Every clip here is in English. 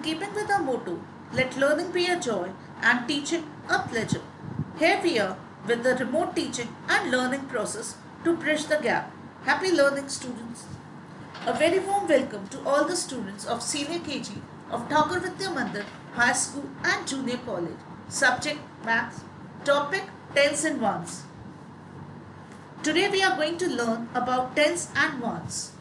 keeping with our motto, let learning be a joy and teaching a pleasure. Here we are with the remote teaching and learning process to bridge the gap. Happy learning, students. A very warm welcome to all the students of Senior KG of Thakur Vidya Mandir High School and Junior College. Subject Maths. Topic Tens and Ones. Today we are going to learn about tens and ones.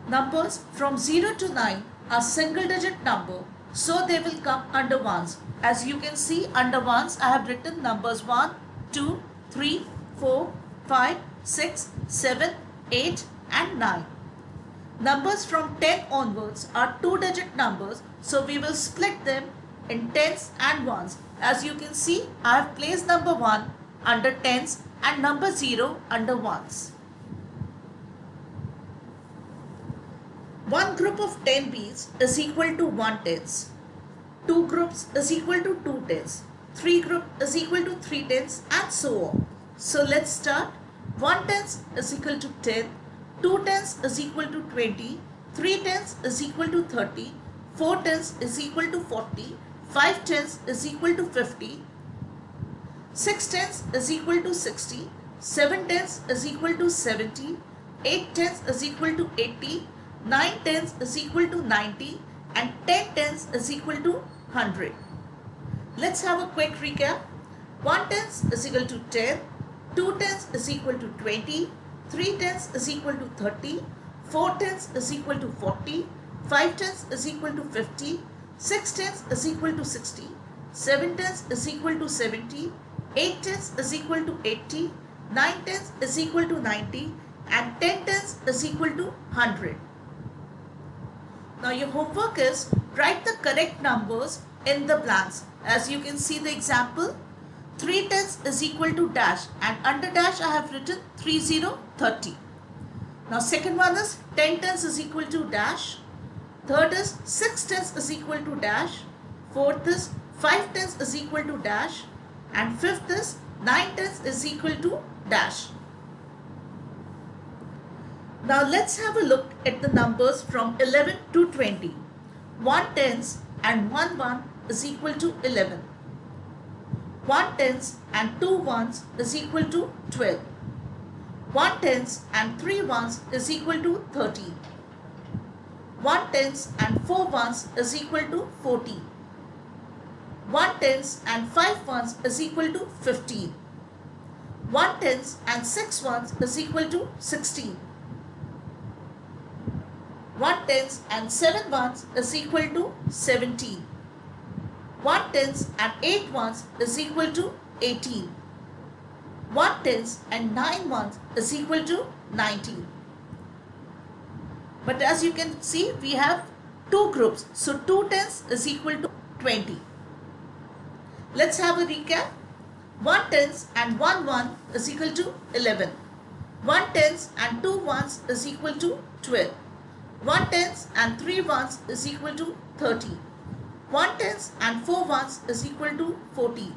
Numbers from 0 to 9 are single digit number, so they will come under ones. As you can see, under ones I have written numbers 1, 2, 3, 4, 5, 6, 7, 8 and 9. Numbers from 10 onwards are two digit numbers, so we will split them in tens and ones. As you can see, I have placed number 1 under tens and number 0 under ones. One group of 10 bees is equal to 1 tens. Two groups is equal to 2 tens. Three group is equal to 3 tens and so on. So let's start. 1 tens is equal to 10. 2 tens is equal to 20. 3 tens is equal to 30. 4 tens is equal to 40. 5 tens is equal to 50. 6 tens is equal to 60. 7 tens is equal to 70. 8 tens is equal to 80. 9 tens is equal to 90 and 10 tens is equal to 100. Let's have a quick recap. 1 tens is equal to 10, 2 tens is equal to 20, 3 tens is equal to 30, 4 tens is equal to 40, 5 tens is equal to 50, 6 tens is equal to 60, 7 tens is equal to 70, 8 tens is equal to 80, 9 tens is equal to 90 and 10 tens is equal to 100. Now your homework is write the correct numbers in the blanks. As you can see the example, 3 tens is equal to dash and under dash I have written 30. Now second one is 10 tens is equal to dash. Third is 6 tens is equal to dash. Fourth is 5 tens is equal to dash. And fifth is 9 tens is equal to dash. Now let's have a look at the numbers from 11 to 20. 1 tens and 1 1 is equal to 11. 1 tens and 2 ones is equal to 12. 1 tens and 3 ones is equal to 13. 1 tens and 4 ones is equal to 14. 1 tens and 5 ones is equal to 15. 1 tens and 6 ones is equal to 16. 1 tens and 7 ones is equal to 17. 1 tens and 8 ones is equal to 18. 1 tens and 9 ones is equal to 19. But as you can see, we have two groups. So 2 tens is equal to 20. Let's have a recap. 1 tens and 1 1 is equal to 11. 1 tens and 2 ones is equal to 12. 1 tens and 3 ones is equal to 13. 1 tens and 4 ones is equal to 14.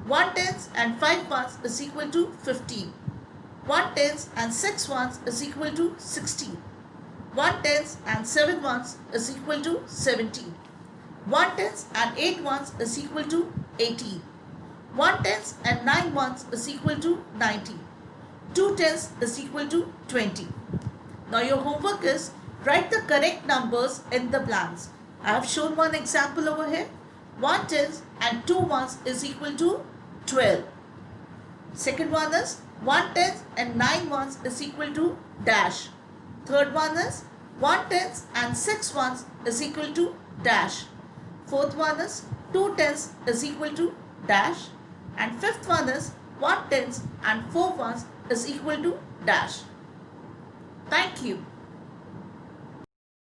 1 tens and 5 ones is equal to 15. 1 tens and 6 ones is equal to 16. 1 tens and 7 ones is equal to 17. 1 tens and 8 ones is equal to 18. 1 tens and 9 ones is equal to 19. 2 tens is equal to 20. Now your homework is write the correct numbers in the blanks. I have shown one example over here. 1 tens and 2 ones is equal to 12. Second one is 1 tens and 9 ones is equal to dash. Third one is 1 tens and 6 ones is equal to dash. Fourth one is 2 tens is equal to dash. And fifth one is 1 tens and 4 ones is equal to dash. Thank you.